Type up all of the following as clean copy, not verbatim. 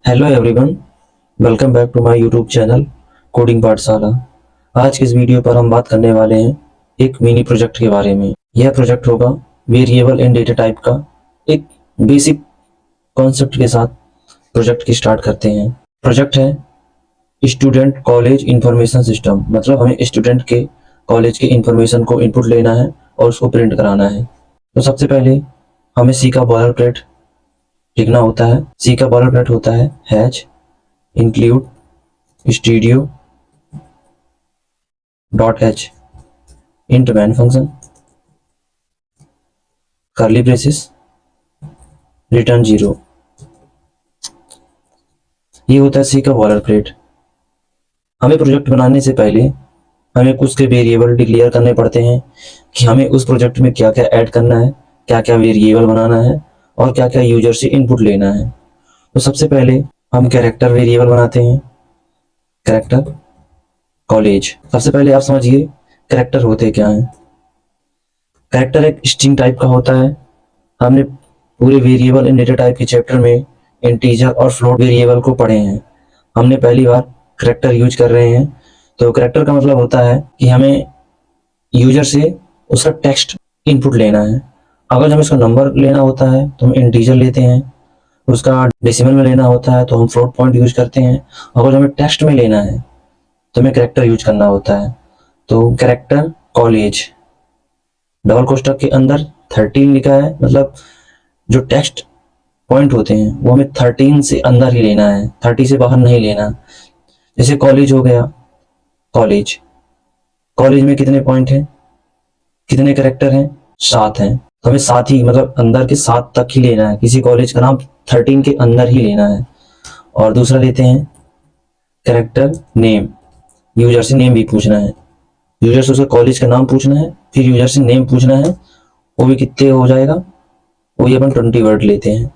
Hello everyone, welcome back to my YouTube channel Coding Pathshala. आज के इस वीडियो पर हम बात करने वाले हैं एक मिनी प्रोजेक्ट के बारे में। यह प्रोजेक्ट होगा वेरिएबल एंड डेटा टाइप का। एक बेसिक कॉन्सेप्ट के साथ प्रोजेक्ट की स्टार्ट करते हैं। प्रोजेक्ट है स्टूडेंट कॉलेज इंफॉर्मेशन सिस्टम, मतलब हमें स्टूडेंट के कॉलेज के इंफॉर्मेशन को इनपुट लेना है और उसको प्रिंट कराना है। तो सबसे पहले हमें सी का बॉयलर प्लेट लिखना होता है। सी का बॉयलर प्लेट होता है hash include studio dot H int main function curly braces return 0। ये होता है सी का बॉयलर प्लेट। हमें प्रोजेक्ट बनाने से पहले हमें कुछ के वेरिएबल डिक्लेयर करने पड़ते हैं कि हमें उस प्रोजेक्ट में क्या क्या ऐड करना है, क्या क्या वेरिएबल बनाना है और क्या क्या यूजर से इनपुट लेना है। तो सबसे पहले हम कैरेक्टर वेरिएबल बनाते हैं। Character college. सबसे पहले आप समझिए कैरेक्टर होते क्या हैं। कैरेक्टर एक स्ट्रिंग टाइप का होता है। हमने पूरे वेरिएबल एंड डेटा टाइप के चैप्टर में इंटीजर और फ्लोट वेरिएबल को पढ़े हैं। हमने पहली बार कैरेक्टर यूज कर रहे हैं। तो कैरेक्टर का मतलब होता है कि हमें यूजर से उसका टेक्स्ट इनपुट लेना है। अगर हमें उसका नंबर लेना होता है तो हम इंटीजर लेते हैं, उसका डेसिमल में लेना होता है तो हम फ्लोट पॉइंट यूज करते हैं। अगर हमें टेक्स्ट में लेना है तो हमें कैरेक्टर यूज करना होता है। तो कैरेक्टर कॉलेज डबल कोष्टक के अंदर 13 लिखा है, मतलब जो टेक्स्ट पॉइंट होते हैं वो हमें 13 से अंदर ही लेना है, 30 से बाहर नहीं लेना। जैसे कॉलेज हो गया, कॉलेज कॉलेज में कितने पॉइंट हैं, कितने कैरेक्टर हैं, 7 हैं। तो हमें 7 ही, मतलब अंदर के 7 तक ही लेना है। किसी कॉलेज का नाम 13 के अंदर ही लेना है। और दूसरा लेते हैं कैरेक्टर नेम। यूजर से नेम भी पूछना है। यूजर से उसके कॉलेज का नाम पूछना है, फिर यूजर से नेम पूछना है। वो भी कितने हो जाएगा, वही अपन 20 वर्ड लेते हैं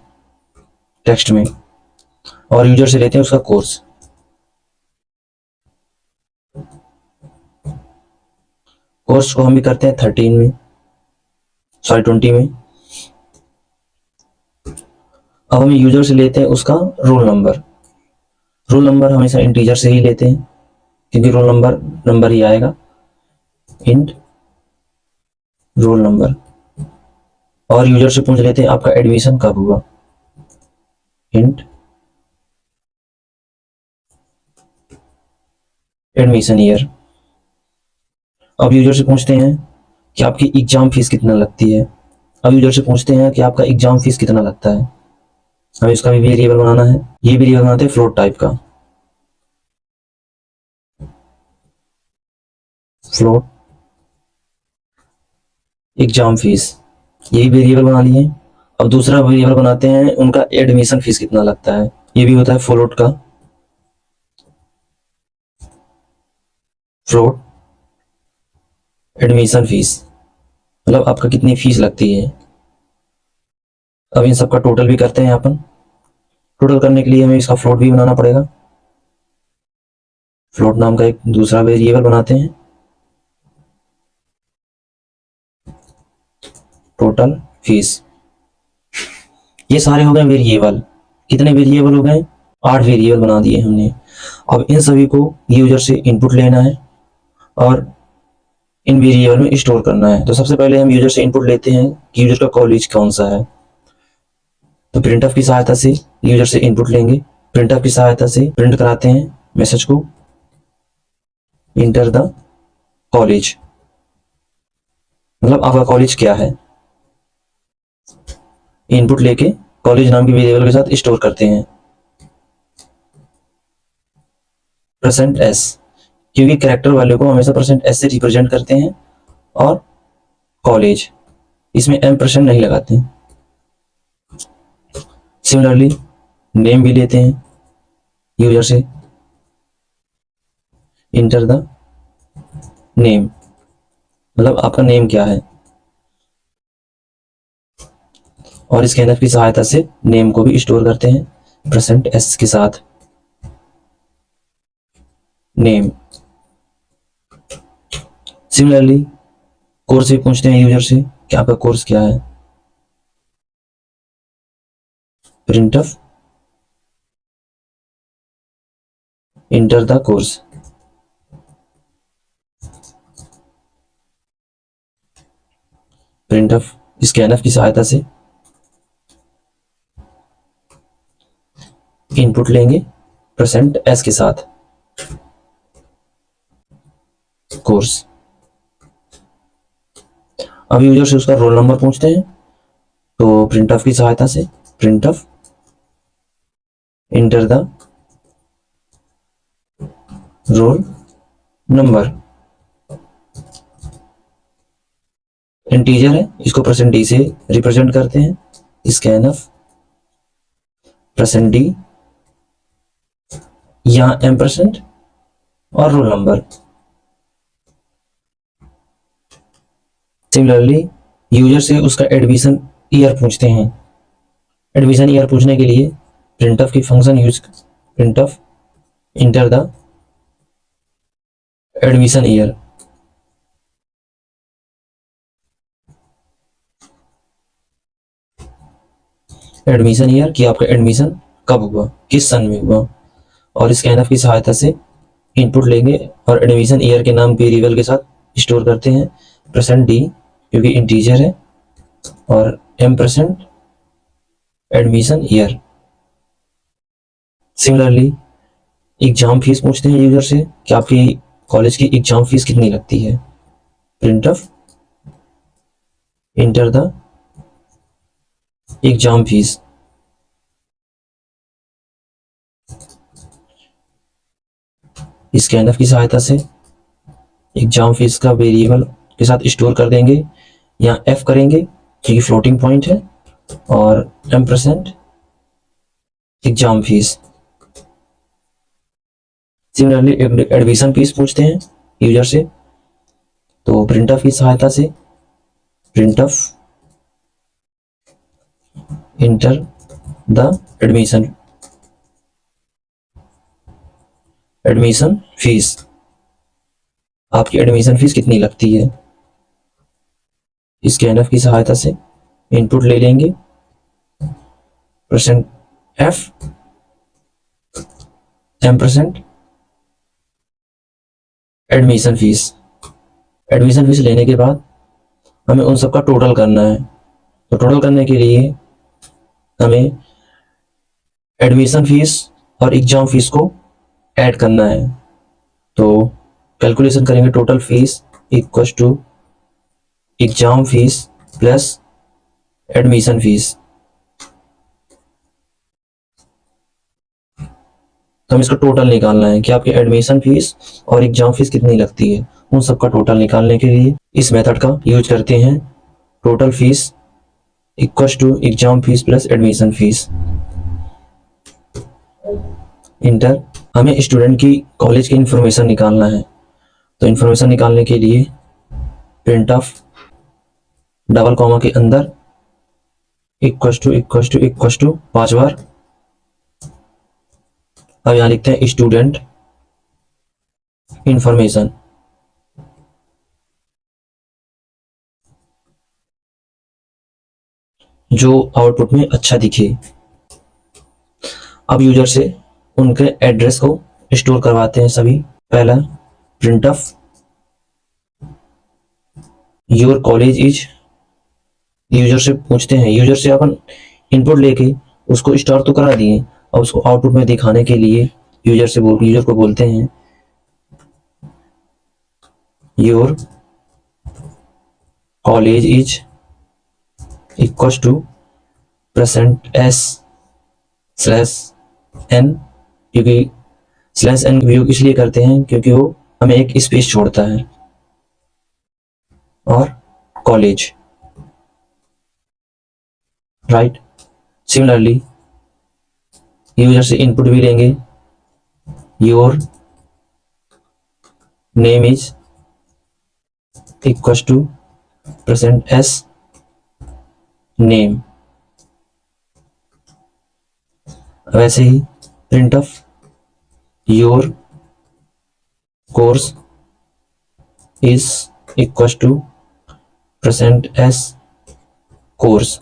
टेक्स्ट में। और यूजर से लेते हैं उसका कोर्स। कोर्स को हम भी करते हैं 13 में, सॉरी 20 में। अब हम यूजर से लेते हैं उसका रोल नंबर। रोल नंबर हमेशा इंटीजर से ही लेते हैं क्योंकि रोल नंबर नंबर ही आएगा। Int roll number. और यूजर से पूछ लेते हैं आपका एडमिशन कब हुआ। Int admission year. अब यूजर से पूछते हैं कि आपकी एग्जाम फीस कितना लगती है। अब यूजर से पूछते हैं कि आपका एग्जाम फीस कितना लगता है। हमें इसका भी वेरिएबल बनाना है। ये वेरिएबल बनाते हैं फ्लोट टाइप का। फ्लोट एग्जाम फीस, ये भी वेरिएबल बना लिए। अब दूसरा वेरिएबल बनाते हैं उनका एडमिशन फीस कितना लगता है। ये भी होता है फ्लोट का। फ्लोट एडमिशन फीस, मतलब आपका कितनी फीस लगती है। अब इन सबका टोटल भी करते हैं अपन। टोटल करने के लिए हमें इसका फ्लोट भी बनाना पड़ेगा। फ्लोट नाम का एक दूसरा वेरिएबल बनाते हैं। Total fees. ये सारे हो गए वेरिएबल। कितने वेरिएबल हो गए, 8 वेरिएबल बना दिए हमने। अब इन सभी को यूजर से इनपुट लेना है और इन वेरिएबल में स्टोर करना है। तो सबसे पहले हम यूजर से इनपुट लेते हैं कि यूजर का कॉलेज कौन सा है। तो प्रिंटफ की सहायता से यूजर से इनपुट लेंगे। प्रिंटफ की सहायता से प्रिंट कराते हैं मैसेज को, इंटर द कॉलेज, मतलब आपका कॉलेज क्या है। इनपुट लेके कॉलेज नाम के वेरिएबल के साथ स्टोर करते हैं %s, क्योंकि कैरेक्टर वैल्यू को हमेशा %s से रिप्रेजेंट करते हैं। और कॉलेज, इसमें m% नहीं लगाते हैं। सिमिलरली नेम भी लेते हैं यूजर से, इंटर द नेम, मतलब आपका नेम क्या है। और स्कैनफ की सहायता से नेम को भी स्टोर करते हैं %s के साथ। नेम। सिमिलरली कोर्स भी पूछते हैं यूजर से कि आपका कोर्स क्या है। Printf enter the course. Printf scanf की सहायता से इनपुट लेंगे %s के साथ कोर्स। अब यूजर से उसका रोल नंबर पूछते हैं, तो प्रिंटफ की सहायता से printf enter the roll number. Integer है, इसको %d से रिप्रेजेंट करते हैं। स्कैनफ %d या %, और रोल नंबर। सिमिलरली यूजर से उसका एडमिशन ईयर पूछते हैं। एडमिशन ईयर पूछने के लिए प्रिंटफ की function use, printf enter the admission year. Admission year कि आपका एडमिशन कब हुआ, किस सन में हुआ, और स्कैनफ की सहायता से इनपुट लेंगे और एडमिशन ईयर के नाम वेरिएबल के साथ स्टोर करते हैं %d क्योंकि इंटीजर है, और %, admission year. Similarly exam fees पूछते हैं यूजर से कि आपकी कॉलेज की एग्जाम फीस कितनी लगती है। Printf enter the exam fees. Scanf की सहायता से एग्जाम फीस का वेरिएबल के साथ स्टोर कर देंगे, यहाँ f करेंगे क्योंकि फ्लोटिंग पॉइंट है, और %, exam fees. Similarly admission fees पूछते हैं यूजर से, तो प्रिंटफ की सहायता से printf enter the admission fees. आपकी एडमिशन फीस कितनी लगती है। स्कैनफ की सहायता से इनपुट ले लेंगे %f, %, admission fees. Admission fees लेने के बाद हमें उन सबका टोटल करना है, तो टोटल करने के लिए हमें एडमिशन फीस और एग्जाम फीस को ऐड करना है। तो कैलकुलेशन करेंगे, total fees equal to exam fees plus admission fees. तो हमें इसका टोटल निकालना है कि आपकी एडमिशन फीस और एग्जाम फीस कितनी लगती है। उन सबका टोटल निकालने के लिए इस मेथड का यूज करते हैं, total fees equal to exam fees plus admission fees. Enter, हमें स्टूडेंट की कॉलेज की इंफॉर्मेशन निकालना है, तो इंफॉर्मेशन निकालने के लिए प्रिंटफ डबल कॉमा के अंदर इक्वल टू 5 बार। अब यहाँ लिखते हैं स्टूडेंट इंफॉर्मेशन। जो आउटपुट में अच्छा दिखे। अब यूजर से उनके एड्रेस को स्टोर करवाते हैं सभी। पहला printf your college is, user से पूछते हैं, यूजर से अपन इनपुट लेके उसको स्टोर तो करा दिए, और उसको आउटपुट में दिखाने के लिए यूजर को बोलते हैं your college is equal to %s/n, क्योंकि /n उपयोग इसलिए करते हैं क्योंकि वो हमें एक स्पेस छोड़ता है, और कॉलेज, राइट। सिमिलरली यूजर से इनपुट भी लेंगे, your name is equal to %s name. वैसे ही printf your course is equal to %s course.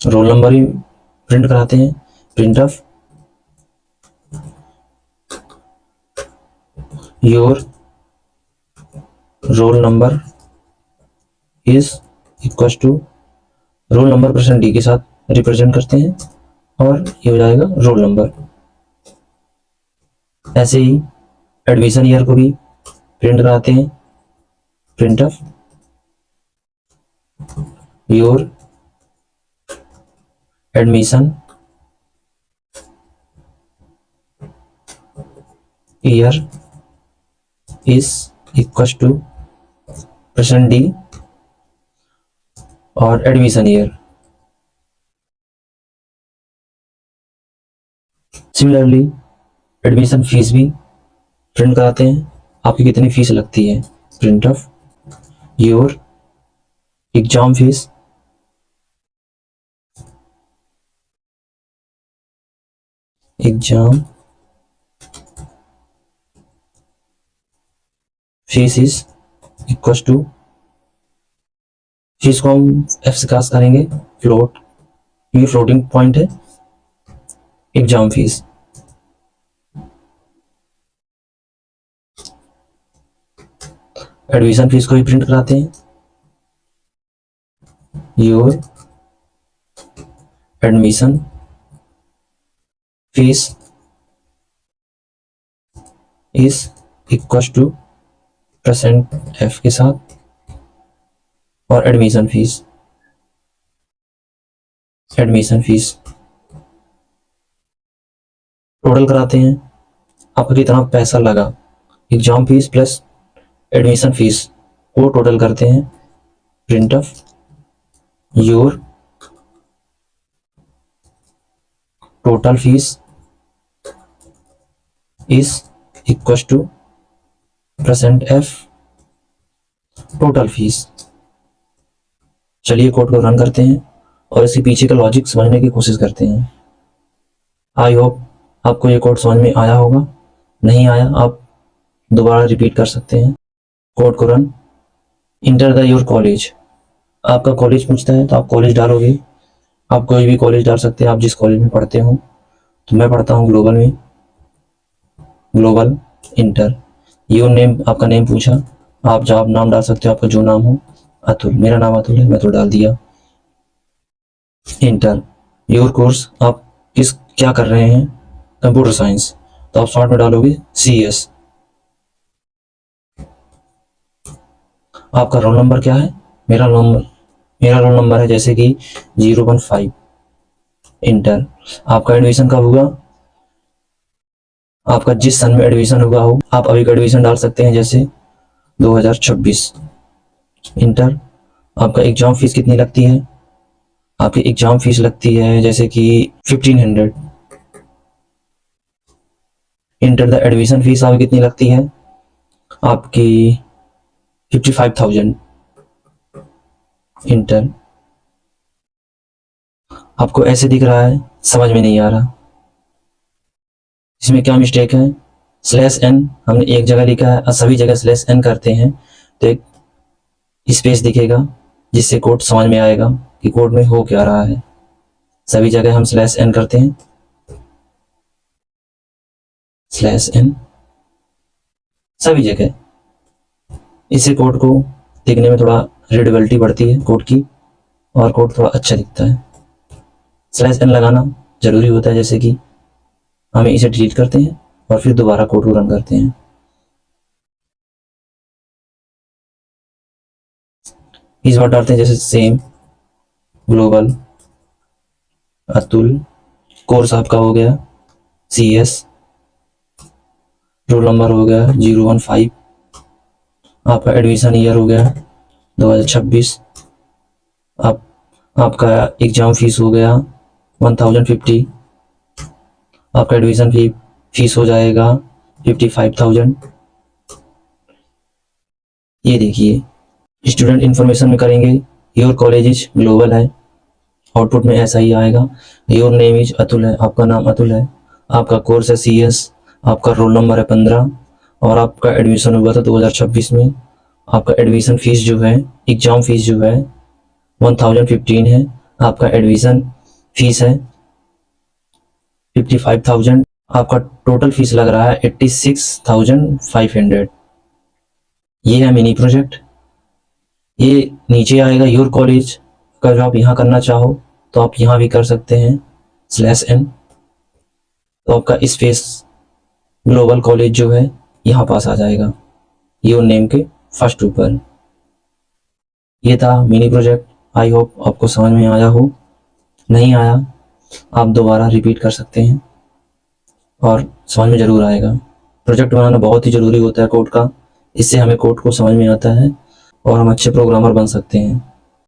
Roll number ही प्रिंट कराते हैं, printf your roll number is equal to roll number percent D के साथ रिप्रेजेंट करते हैं और ये हो जाएगा रोल नंबर। ऐसे ही एडमिशन ईयर को भी प्रिंट कराते हैं। Printf your admission year is equal to percent D और admission year. Similarly admission fees भी प्रिंट कराते हैं, आपकी कितनी फीस लगती है। Printf your exam fees exam fees is equal to, fees को हम एफ से कास्ट करेंगे फ्लोट, ये फ्लोटिंग पॉइंट है, एग्जाम फीस। एडमिशन फीस को भी प्रिंट कराते हैं। Your admission fees is equal to percent F के साथ और एडमिशन फीस टोटल कराते हैं, आपका कितना पैसा लगा, exam fees plus admission fees को टोटल करते हैं। Printf your total fees is equal to percent F total fees. चलिए कोड को रन करते हैं और इसके पीछे का लॉजिक समझने की कोशिश करते हैं। आई होप आपको ये कोड समझ में आया होगा, नहीं आया आप दोबारा रिपीट कर सकते हैं। कोड को run, enter the your college, आपका कॉलेज पूछता है तो आप कॉलेज डालोगे, आप कोई भी कॉलेज डाल सकते हैं, आप जिस कॉलेज में पढ़ते हो। तो मैं पढ़ता हूँ ग्लोबल में, ग्लोबल। इंटर योर नेम, आपका नेम पूछा, आप जॉब नाम डाल सकते हो, आपका जो नाम हो। अतुल, मेरा नाम अतुल है, मैं तो डाल दिया। इंटर योर कोर्स, आप क्या कर रहे हैं, कंप्यूटर साइंस, तो आप शॉर्ट में डालोगे CS। आपका रोल नंबर क्या है, मेरा रोल नंबर है जैसे कि 015। इंटर आपका एडमिशन कब हुआ, आपका जिस सन में एडमिशन हुआ हो, आप अभी का एडमिशन डाल सकते हैं जैसे 2026। इंटर आपका एग्जाम फीस कितनी लगती है, आपकी एग्जाम फीस लगती है जैसे कि 1500। इंटर द एडमिशन फीस आपकी कितनी लगती है, आपकी 55,000। इंटर आपको ऐसे दिख रहा है, समझ में नहीं आ रहा, इसमें क्या मिस्टेक है। /n हमने एक जगह लिखा है और सभी जगह /n करते हैं तो एक स्पेस दिखेगा जिससे कोड समझ में आएगा कि कोड में हो क्या रहा है। सभी जगह हम /n करते हैं, /n सभी जगह। इससे कोड को देखने में थोड़ा रीडेबिलिटी बढ़ती है कोड की और कोड थोड़ा अच्छा दिखता है। /n लगाना जरूरी होता है, जैसे कि हमें इसे डिलीट करते हैं और फिर दोबारा कोड को रन करते हैं। इस बार डालते हैं जैसे सेम ग्लोबल अतुल, कोर्स आपका हो गया CS, रोल नंबर हो गया 015, आपका एडमिशन ईयर हो गया 2026, आपका एग्जाम फीस हो गया 1050, आपका एडमिशन फीस हो जाएगा 55,000। ये देखिए स्टूडेंट इन्फॉर्मेशन में करेंगे, योर कॉलेज इज ग्लोबल है, आउटपुट में ऐसा ही आएगा। योर नेम इज अतुल है, आपका नाम अतुल है, आपका कोर्स है CS, आपका रोल नंबर है 15 और आपका एडमिशन हुआ था 2026 में। आपका एडमिशन फीस जो है, एग्जाम फीस जो है 1015 है, आपका एडमिशन फीस है 55,000। आपका टोटल फीस लग रहा है 86,500। ये है मिनी प्रोजेक्ट। ये नीचे आएगा योर कॉलेज का, जो आप यहाँ करना चाहो तो आप यहाँ भी कर सकते हैं /n। तो आपका स्पेस ग्लोबल कॉलेज जो है यहाँ पास आ जाएगा योर नेम के फर्स्ट ऊपर। ये था मिनी प्रोजेक्ट। आई होप आपको समझ में आया हो। नहीं आया आप दोबारा रिपीट कर सकते हैं और समझ में ज़रूर आएगा। प्रोजेक्ट बनाना बहुत ही ज़रूरी होता है कोड का। इससे हमें कोड को समझ में आता है और हम अच्छे प्रोग्रामर बन सकते हैं।